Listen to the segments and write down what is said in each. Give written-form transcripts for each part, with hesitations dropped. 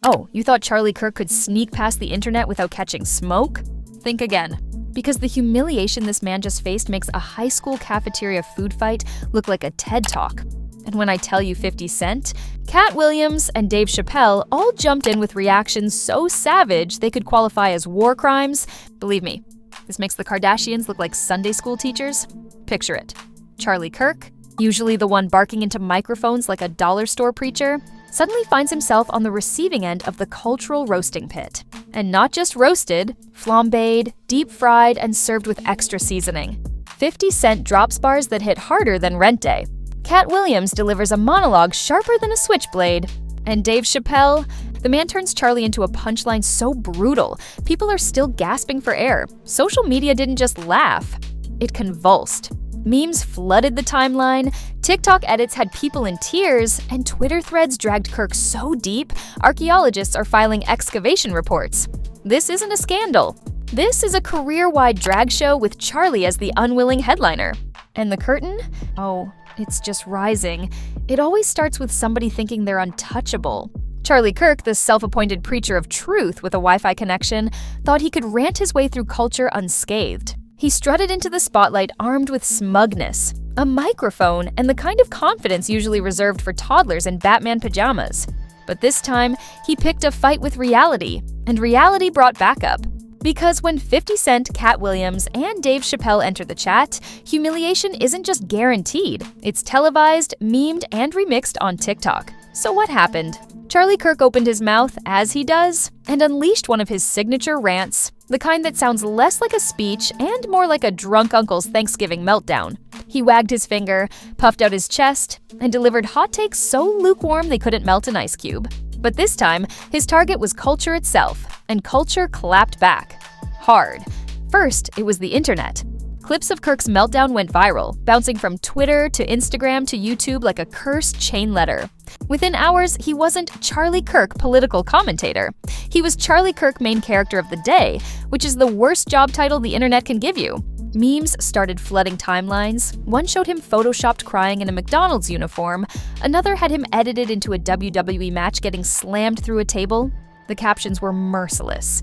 Oh, you thought Charlie Kirk could sneak past the internet without catching smoke? Think again. Because the humiliation this man just faced makes a high school cafeteria food fight look like a TED Talk. And when I tell you 50 Cent, Katt Williams, and Dave Chappelle all jumped in with reactions so savage they could qualify as war crimes, believe me, this makes the Kardashians look like Sunday school teachers. Picture it. Charlie Kirk, usually the one barking into microphones like a dollar store preacher, suddenly finds himself on the receiving end of the cultural roasting pit. And not just roasted, flambéed, deep-fried, and served with extra seasoning. 50 Cent drops bars that hit harder than Rent Day. Katt Williams delivers a monologue sharper than a switchblade. And Dave Chappelle, the man turns Charlie into a punchline so brutal, people are still gasping for air. Social media didn't just laugh, it convulsed. Memes flooded the timeline, TikTok edits had people in tears, and Twitter threads dragged Kirk so deep, archaeologists are filing excavation reports. This isn't a scandal. This is a career-wide drag show with Charlie as the unwilling headliner. And the curtain? Oh, it's just rising. It always starts with somebody thinking they're untouchable. Charlie Kirk, the self-appointed preacher of truth with a Wi-Fi connection, thought he could rant his way through culture unscathed. He strutted into the spotlight armed with smugness, a microphone, and the kind of confidence usually reserved for toddlers in Batman pajamas. But this time, he picked a fight with reality, and reality brought backup. Because when 50 Cent, Katt Williams, and Dave Chappelle enter the chat, humiliation isn't just guaranteed, it's televised, memed, and remixed on TikTok. So what happened? Charlie Kirk opened his mouth, as he does, and unleashed one of his signature rants, the kind that sounds less like a speech and more like a drunk uncle's Thanksgiving meltdown. He wagged his finger, puffed out his chest, and delivered hot takes so lukewarm they couldn't melt an ice cube. But this time, his target was culture itself, and culture clapped back. Hard. First, it was the internet. Clips of Kirk's meltdown went viral, bouncing from Twitter to Instagram to YouTube like a cursed chain letter. Within hours, he wasn't Charlie Kirk political commentator. He was Charlie Kirk main character of the day, which is the worst job title the internet can give you. Memes started flooding timelines. One showed him photoshopped crying in a McDonald's uniform. Another had him edited into a WWE match getting slammed through a table. The captions were merciless.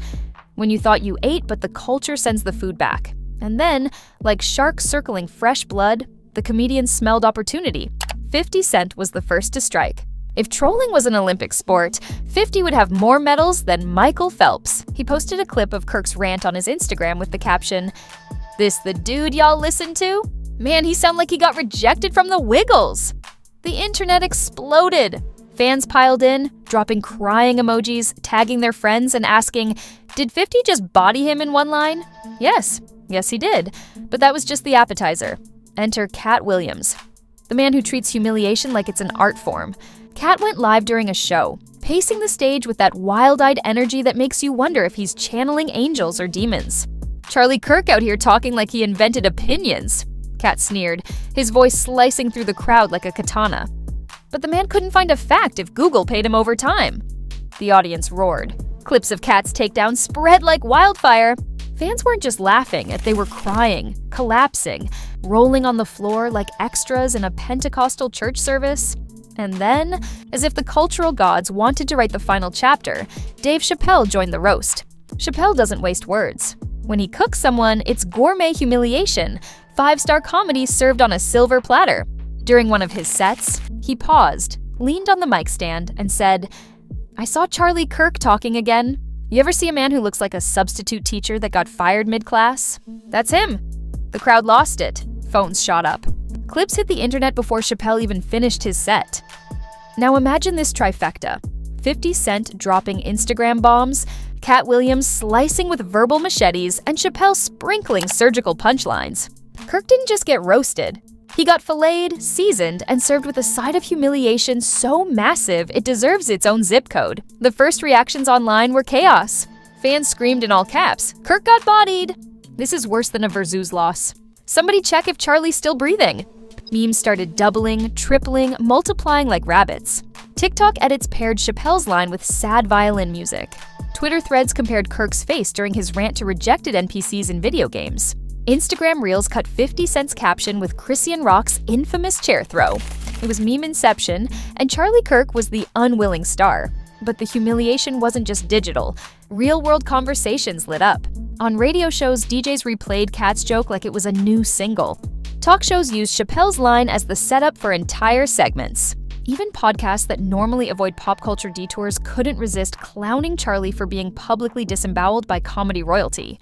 When you thought you ate, but the culture sends the food back. And then, like sharks circling fresh blood, the comedian smelled opportunity. 50 Cent was the first to strike. If trolling was an Olympic sport, 50 would have more medals than Michael Phelps. He posted a clip of Kirk's rant on his Instagram with the caption, "This the dude y'all listen to? Man, he sound like he got rejected from the Wiggles." The internet exploded. Fans piled in, dropping crying emojis, tagging their friends, and asking, did 50 just body him in one line? Yes, he did. But that was just the appetizer. Enter Katt Williams, the man who treats humiliation like it's an art form. Katt went live during a show, pacing the stage with that wild-eyed energy that makes you wonder if he's channeling angels or demons. Charlie Kirk out here talking like he invented opinions. Katt sneered, his voice slicing through the crowd like a katana. But the man couldn't find a fact if Google paid him overtime. The audience roared. Clips of Katt's takedown spread like wildfire. Fans weren't just laughing, they were crying, collapsing, rolling on the floor like extras in a Pentecostal church service. And then, as if the cultural gods wanted to write the final chapter, Dave Chappelle joined the roast. Chappelle doesn't waste words. When he cooks someone, it's gourmet humiliation, 5-star comedy served on a silver platter. During one of his sets, he paused, leaned on the mic stand, and said, "I saw Charlie Kirk talking again. You ever see a man who looks like a substitute teacher that got fired mid-class? That's him." The crowd lost it. Phones shot up. Clips hit the internet before Chappelle even finished his set. Now imagine this trifecta. 50 Cent dropping Instagram bombs, Katt Williams slicing with verbal machetes, and Chappelle sprinkling surgical punchlines. Kirk didn't just get roasted. He got filleted, seasoned, and served with a side of humiliation so massive it deserves its own zip code. The first reactions online were chaos. Fans screamed in all caps, "Kirk got bodied!" This is worse than a Versus loss. Somebody check if Charlie's still breathing. Memes started doubling, tripling, multiplying like rabbits. TikTok edits paired Chappelle's line with sad violin music. Twitter threads compared Kirk's face during his rant to rejected NPCs in video games. Instagram Reels cut 50 Cent's caption with Christian Rock's infamous chair throw. It was meme inception, and Charlie Kirk was the unwilling star. But the humiliation wasn't just digital. Real-world conversations lit up. On radio shows, DJs replayed Katt's joke like it was a new single. Talk shows used Chappelle's line as the setup for entire segments. Even podcasts that normally avoid pop culture detours couldn't resist clowning Charlie for being publicly disemboweled by comedy royalty.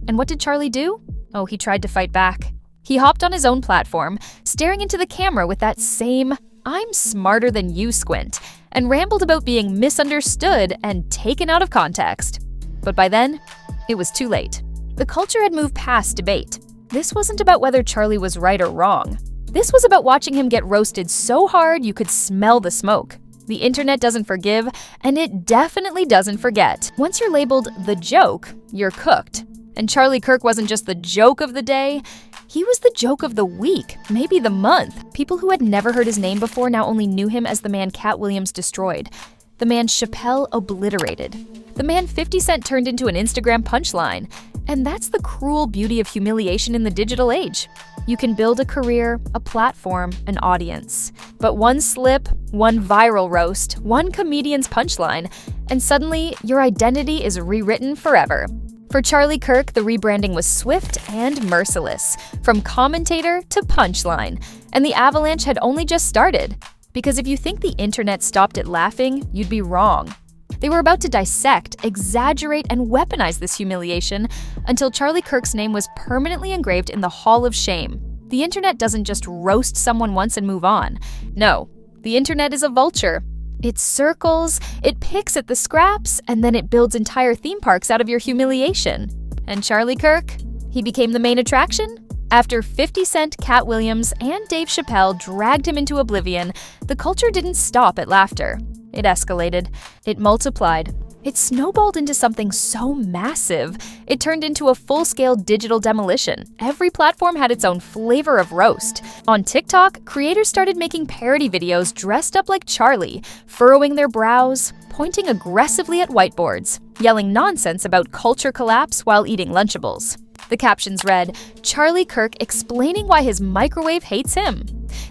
And what did Charlie do? Oh, he tried to fight back. He hopped on his own platform, staring into the camera with that same "I'm smarter than you" squint, and rambled about being misunderstood and taken out of context. But by then, it was too late. The culture had moved past debate. This wasn't about whether Charlie was right or wrong. This was about watching him get roasted so hard you could smell the smoke. The internet doesn't forgive, and it definitely doesn't forget. Once you're labeled the joke, you're cooked. And Charlie Kirk wasn't just the joke of the day, he was the joke of the week, maybe the month. People who had never heard his name before now only knew him as the man Katt Williams destroyed, the man Chappelle obliterated, the man 50 Cent turned into an Instagram punchline. And that's the cruel beauty of humiliation in the digital age. You can build a career, a platform, an audience. But one slip, one viral roast, one comedian's punchline, and suddenly your identity is rewritten forever. For Charlie Kirk, the rebranding was swift and merciless, from commentator to punchline, and the avalanche had only just started. Because if you think the internet stopped at laughing, you'd be wrong. They were about to dissect, exaggerate, and weaponize this humiliation until Charlie Kirk's name was permanently engraved in the Hall of Shame. The internet doesn't just roast someone once and move on. No, the internet is a vulture. It circles, it picks at the scraps, and then it builds entire theme parks out of your humiliation. And Charlie Kirk? He became the main attraction? After 50 Cent, Katt Williams, and Dave Chappelle dragged him into oblivion, the culture didn't stop at laughter. It escalated. It multiplied. It snowballed into something so massive, it turned into a full-scale digital demolition. Every platform had its own flavor of roast. On TikTok, creators started making parody videos dressed up like Charlie, furrowing their brows, pointing aggressively at whiteboards, yelling nonsense about culture collapse while eating Lunchables. The captions read, "Charlie Kirk explaining why his microwave hates him."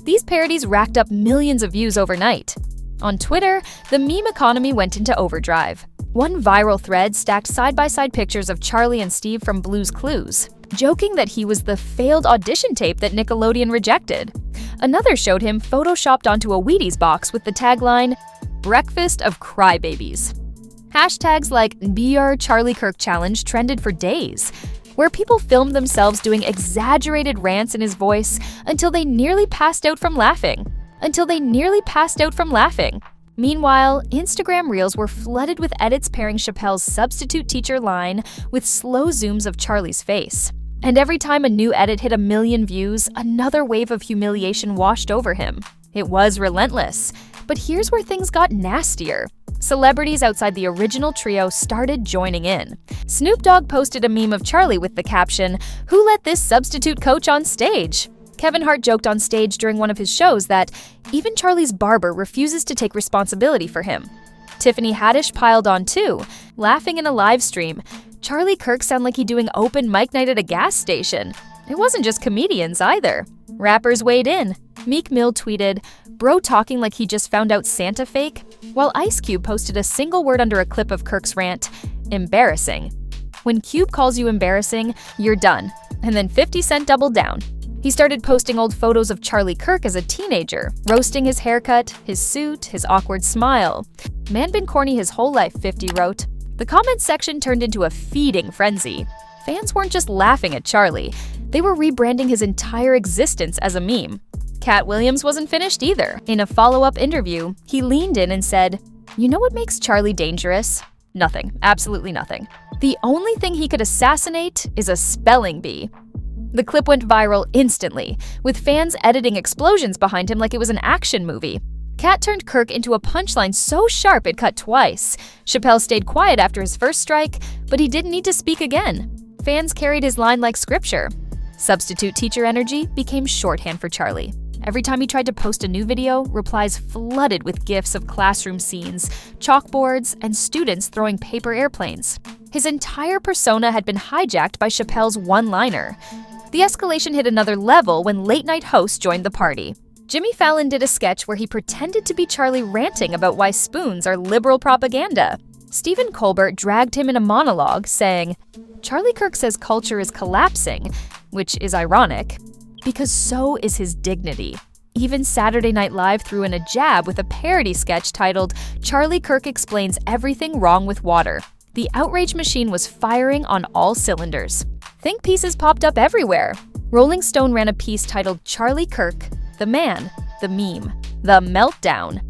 These parodies racked up millions of views overnight. On Twitter, the meme economy went into overdrive. One viral thread stacked side-by-side pictures of Charlie and Steve from Blue's Clues, joking that he was the failed audition tape that Nickelodeon rejected. Another showed him photoshopped onto a Wheaties box with the tagline, "Breakfast of Crybabies." Hashtags like "BR Charlie Kirk Challenge" trended for days, where people filmed themselves doing exaggerated rants in his voice until they nearly passed out from laughing. Meanwhile, Instagram Reels were flooded with edits pairing Chappelle's substitute teacher line with slow zooms of Charlie's face. And every time a new edit hit 1 million views, another wave of humiliation washed over him. It was relentless. But here's where things got nastier. Celebrities outside the original trio started joining in. Snoop Dogg posted a meme of Charlie with the caption, "Who let this substitute coach on stage?" Kevin Hart joked on stage during one of his shows that even Charlie's barber refuses to take responsibility for him. Tiffany Haddish piled on too, laughing in a live stream. Charlie Kirk sounded like he doing open mic night at a gas station. It wasn't just comedians either. Rappers weighed in. Meek Mill tweeted, "Bro talking like he just found out Santa fake," while Ice Cube posted a single word under a clip of Kirk's rant, "Embarrassing." When Cube calls you embarrassing, you're done. And then 50 Cent doubled down. He started posting old photos of Charlie Kirk as a teenager, roasting his haircut, his suit, his awkward smile. "Man been corny his whole life," 50 wrote. The comments section turned into a feeding frenzy. Fans weren't just laughing at Charlie, they were rebranding his entire existence as a meme. Katt Williams wasn't finished either. In a follow-up interview, he leaned in and said, "You know what makes Charlie dangerous? Nothing. Absolutely nothing. The only thing he could assassinate is a spelling bee." The clip went viral instantly, with fans editing explosions behind him like it was an action movie. Katt turned Kirk into a punchline so sharp it cut twice. Chappelle stayed quiet after his first strike, but he didn't need to speak again. Fans carried his line like scripture. Substitute teacher energy became shorthand for Charlie. Every time he tried to post a new video, replies flooded with gifs of classroom scenes, chalkboards, and students throwing paper airplanes. His entire persona had been hijacked by Chappelle's one-liner. The escalation hit another level when late-night hosts joined the party. Jimmy Fallon did a sketch where he pretended to be Charlie ranting about why spoons are liberal propaganda. Stephen Colbert dragged him in a monologue saying, "Charlie Kirk says culture is collapsing," which is ironic, because so is his dignity. Even Saturday Night Live threw in a jab with a parody sketch titled, "Charlie Kirk Explains Everything Wrong with Water." The outrage machine was firing on all cylinders. Think pieces popped up everywhere. Rolling Stone ran a piece titled "Charlie Kirk, the Man, the Meme, the Meltdown."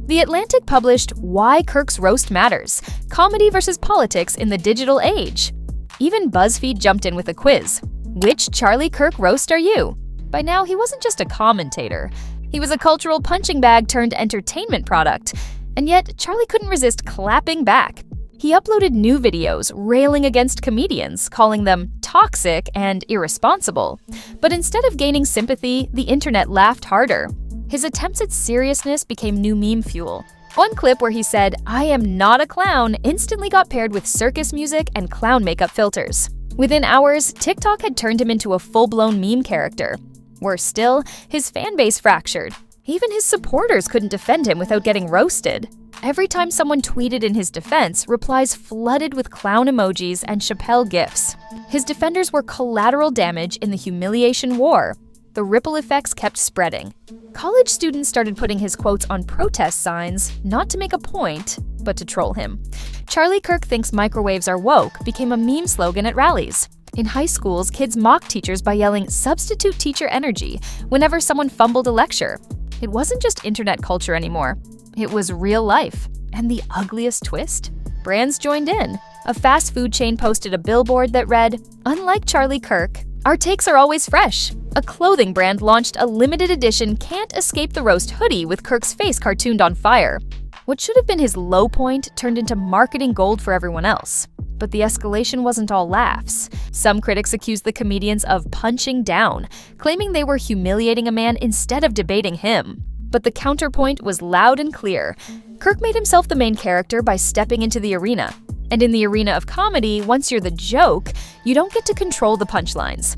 The Atlantic published "Why Kirk's Roast Matters: Comedy versus Politics in the Digital Age." Even BuzzFeed jumped in with a quiz. Which Charlie Kirk roast are you? By now, he wasn't just a commentator. He was a cultural punching bag turned entertainment product. And yet, Charlie couldn't resist clapping back. He uploaded new videos railing against comedians, calling them toxic and irresponsible. But instead of gaining sympathy, the internet laughed harder. His attempts at seriousness became new meme fuel. One clip where he said, "I am not a clown," instantly got paired with circus music and clown makeup filters. Within hours, TikTok had turned him into a full-blown meme character. Worse still, his fan base fractured. Even his supporters couldn't defend him without getting roasted. Every time someone tweeted in his defense, replies flooded with clown emojis and Chappelle gifs. His defenders were collateral damage in the humiliation war. The ripple effects kept spreading. College students started putting his quotes on protest signs, not to make a point, but to troll him. "Charlie Kirk thinks microwaves are woke" became a meme slogan at rallies. In high schools, kids mocked teachers by yelling "substitute teacher energy" whenever someone fumbled a lecture. It wasn't just internet culture anymore. It was real life. And the ugliest twist? Brands joined in. A fast food chain posted a billboard that read, "Unlike Charlie Kirk, our takes are always fresh." A clothing brand launched a limited edition Can't Escape the Roast hoodie with Kirk's face cartooned on fire. What should have been his low point turned into marketing gold for everyone else. But the escalation wasn't all laughs. Some critics accused the comedians of punching down, claiming they were humiliating a man instead of debating him. But the counterpoint was loud and clear. Kirk made himself the main character by stepping into the arena. And in the arena of comedy, once you're the joke, you don't get to control the punchlines.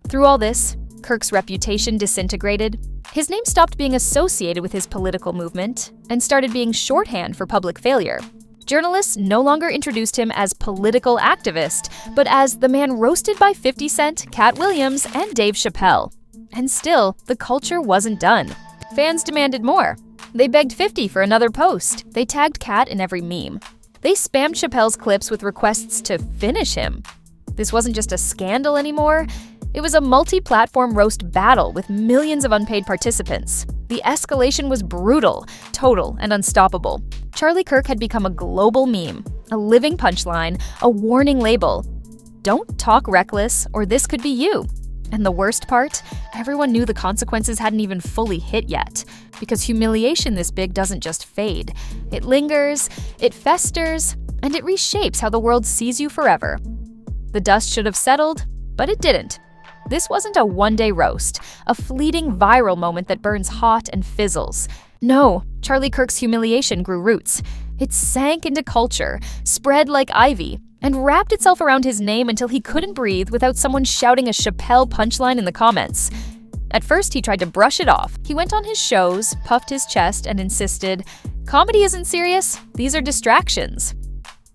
Through all this, Kirk's reputation disintegrated. His name stopped being associated with his political movement and started being shorthand for public failure. Journalists no longer introduced him as political activist, but as the man roasted by 50 Cent, Katt Williams, and Dave Chappelle. And still, the culture wasn't done. Fans demanded more. They begged 50 for another post. They tagged Katt in every meme. They spammed Chappelle's clips with requests to finish him. This wasn't just a scandal anymore. It was a multi-platform roast battle with millions of unpaid participants. The escalation was brutal, total, and unstoppable. Charlie Kirk had become a global meme, a living punchline, a warning label. Don't talk reckless, or this could be you. And the worst part? Everyone knew the consequences hadn't even fully hit yet. Because humiliation this big doesn't just fade. It lingers, it festers, and it reshapes how the world sees you forever. The dust should have settled, but it didn't. This wasn't a one-day roast, a fleeting viral moment that burns hot and fizzles. No, Charlie Kirk's humiliation grew roots. It sank into culture, spread like ivy, and wrapped itself around his name until he couldn't breathe without someone shouting a Chappelle punchline in the comments. At first, he tried to brush it off. He went on his shows, puffed his chest, and insisted, "Comedy isn't serious, these are distractions."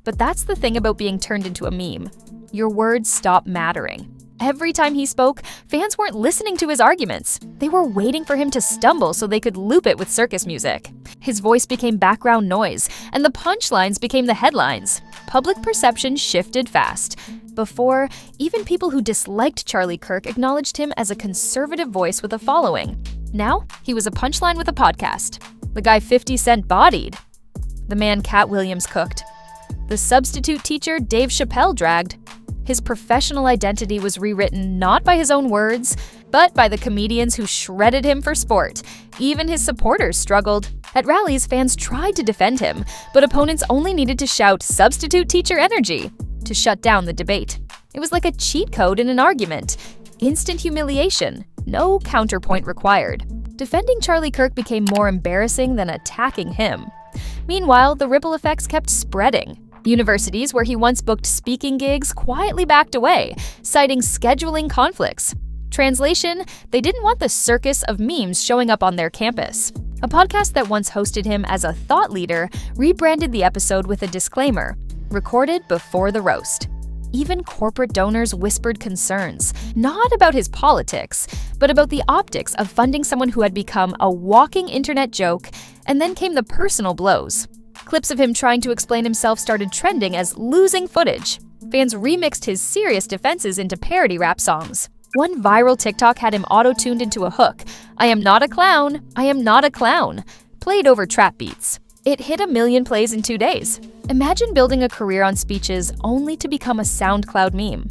But that's the thing about being turned into a meme. Your words stop mattering. Every time he spoke, fans weren't listening to his arguments. They were waiting for him to stumble so they could loop it with circus music. His voice became background noise, and the punchlines became the headlines. Public perception shifted fast. Before, even people who disliked Charlie Kirk acknowledged him as a conservative voice with a following. Now, he was a punchline with a podcast. The guy 50 Cent bodied. The man Katt Williams cooked. The substitute teacher Dave Chappelle dragged. His professional identity was rewritten not by his own words, but by the comedians who shredded him for sport. Even his supporters struggled. At rallies, fans tried to defend him, but opponents only needed to shout "substitute teacher energy" to shut down the debate. It was like a cheat code in an argument. Instant humiliation, no counterpoint required. Defending Charlie Kirk became more embarrassing than attacking him. Meanwhile, the ripple effects kept spreading. Universities where he once booked speaking gigs quietly backed away, citing scheduling conflicts. Translation, they didn't want the circus of memes showing up on their campus. A podcast that once hosted him as a thought leader rebranded the episode with a disclaimer, recorded before the roast. Even corporate donors whispered concerns, not about his politics, but about the optics of funding someone who had become a walking internet joke, and then came the personal blows. Clips of him trying to explain himself started trending as losing footage. Fans remixed his serious defenses into parody rap songs. One viral TikTok had him auto-tuned into a hook, "I am not a clown, I am not a clown," played over trap beats. It hit 1 million plays in 2 days. Imagine building a career on speeches only to become a SoundCloud meme.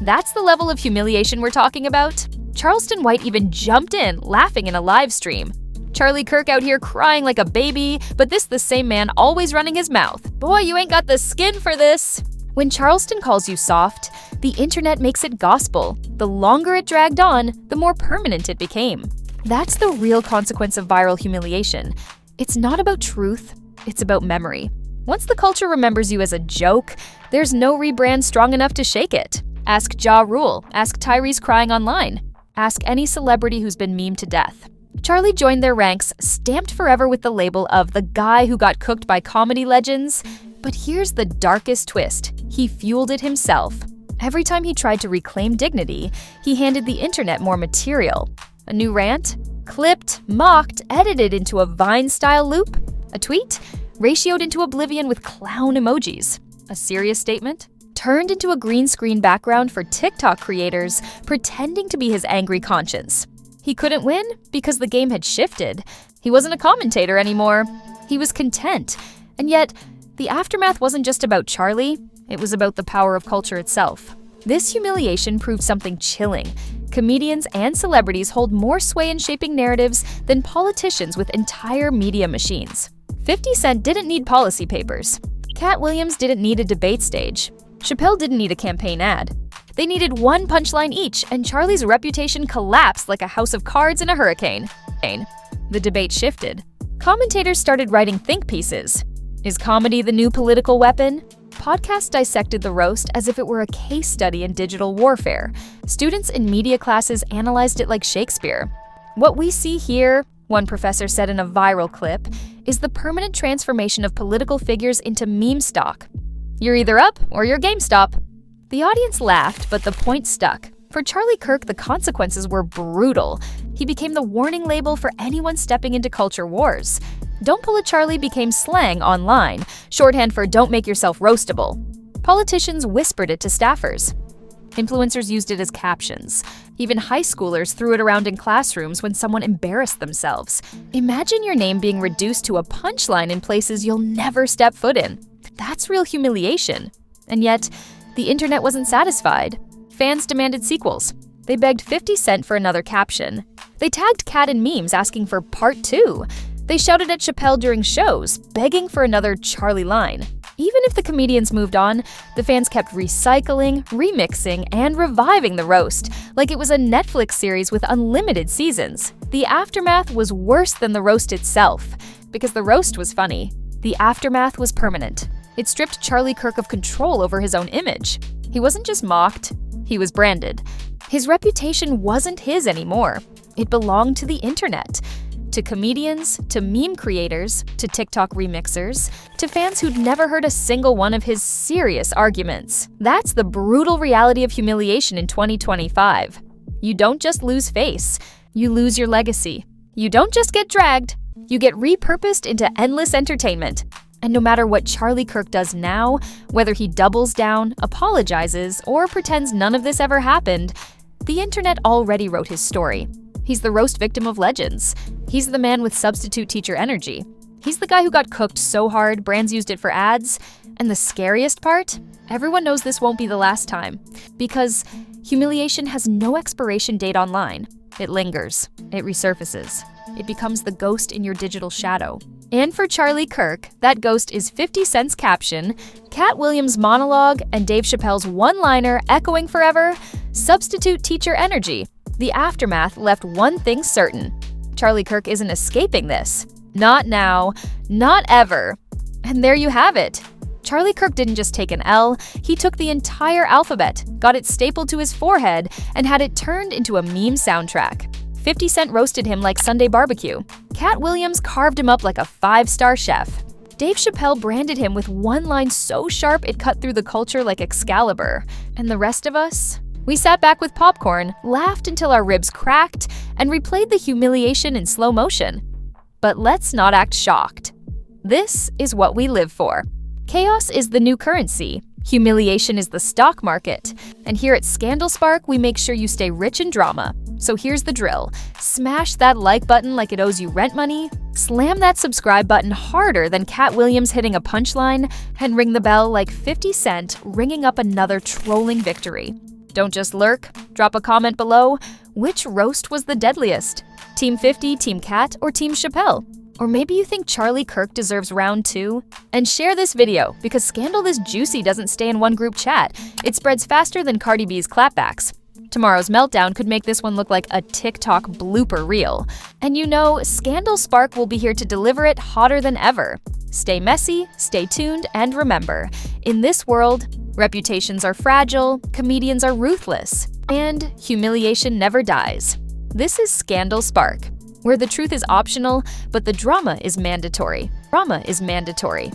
That's the level of humiliation we're talking about. Charleston White even jumped in, laughing in a live stream. Charlie Kirk out here crying like a baby, but this the same man always running his mouth. "Boy, you ain't got the skin for this." When Charleston calls you soft, the internet makes it gospel. The longer it dragged on, the more permanent it became. That's the real consequence of viral humiliation. It's not about truth, it's about memory. Once the culture remembers you as a joke, there's no rebrand strong enough to shake it. Ask Ja Rule, ask Tyrese crying online, ask any celebrity who's been memed to death. Charlie joined their ranks, stamped forever with the label of the guy who got cooked by comedy legends. But here's the darkest twist. He fueled it himself. Every time he tried to reclaim dignity, he handed the internet more material. A new rant? Clipped, mocked, edited into a Vine-style loop? A tweet? Ratioed into oblivion with clown emojis? A serious statement? Turned into a green screen background for TikTok creators, pretending to be his angry conscience. He couldn't win because the game had shifted. He wasn't a commentator anymore. He was content. And yet, the aftermath wasn't just about Charlie, it was about the power of culture itself. This humiliation proved something chilling. Comedians and celebrities hold more sway in shaping narratives than politicians with entire media machines. 50 Cent didn't need policy papers. Katt Williams didn't need a debate stage. Chappelle didn't need a campaign ad. They needed one punchline each, and Charlie's reputation collapsed like a house of cards in a hurricane. The debate shifted. Commentators started writing think pieces. Is comedy the new political weapon? Podcasts dissected the roast as if it were a case study in digital warfare. Students in media classes analyzed it like Shakespeare. What we see here, one professor said in a viral clip, is the permanent transformation of political figures into meme stock. You're either up or you're GameStop. The audience laughed, but the point stuck. For Charlie Kirk, the consequences were brutal. He became the warning label for anyone stepping into culture wars. Don't pull a Charlie became slang online, shorthand for don't make yourself roastable. Politicians whispered it to staffers. Influencers used it as captions. Even high schoolers threw it around in classrooms when someone embarrassed themselves. Imagine your name being reduced to a punchline in places you'll never step foot in. That's real humiliation. And yet, the internet wasn't satisfied. Fans demanded sequels. They begged 50 Cent for another caption. They tagged Katt in memes asking for part 2. They shouted at Chappelle during shows, begging for another Charlie line. Even if the comedians moved on, the fans kept recycling, remixing, and reviving the roast, like it was a Netflix series with unlimited seasons. The aftermath was worse than the roast itself. Because the roast was funny, the aftermath was permanent. It stripped Charlie Kirk of control over his own image. He wasn't just mocked, he was branded. His reputation wasn't his anymore. It belonged to the internet. To comedians, to meme creators, to TikTok remixers, to fans who'd never heard a single one of his serious arguments. That's the brutal reality of humiliation in 2025. You don't just lose face, you lose your legacy. You don't just get dragged, you get repurposed into endless entertainment. And no matter what Charlie Kirk does now, whether he doubles down, apologizes, or pretends none of this ever happened, the internet already wrote his story. He's the roast victim of legends. He's the man with substitute teacher energy. He's the guy who got cooked so hard brands used it for ads. And the scariest part? Everyone knows this won't be the last time. Because humiliation has no expiration date online. It lingers. It resurfaces. It becomes the ghost in your digital shadow. And for Charlie Kirk, that ghost is 50 Cent's caption, Katt Williams' monologue, and Dave Chappelle's one-liner echoing forever, substitute teacher energy. The aftermath left one thing certain. Charlie Kirk isn't escaping this. Not now, not ever. And there you have it. Charlie Kirk didn't just take an L, he took the entire alphabet, got it stapled to his forehead, and had it turned into a meme soundtrack. 50 Cent roasted him like Sunday barbecue. Katt Williams carved him up like a 5-star chef. Dave Chappelle branded him with one line so sharp it cut through the culture like Excalibur. And the rest of us? We sat back with popcorn, laughed until our ribs cracked, and replayed the humiliation in slow motion. But let's not act shocked. This is what we live for. Chaos is the new currency. Humiliation is the stock market. And here at Scandal Spark, we make sure you stay rich in drama. So here's the drill. Smash that like button like it owes you rent money, slam that subscribe button harder than Katt Williams hitting a punchline, and ring the bell like 50 Cent ringing up another trolling victory. Don't just lurk, drop a comment below. Which roast was the deadliest? Team 50, Team Katt, or Team Chappelle? Or maybe you think Charlie Kirk deserves round 2? And share this video, because scandal this juicy doesn't stay in one group chat. It spreads faster than Cardi B's clapbacks. Tomorrow's Meltdown could make this one look like a TikTok blooper reel. And you know, Scandal Spark will be here to deliver it hotter than ever. Stay messy, stay tuned, and remember, in this world, reputations are fragile, comedians are ruthless, and humiliation never dies. This is Scandal Spark, where the truth is optional, but the drama is mandatory. Drama is mandatory.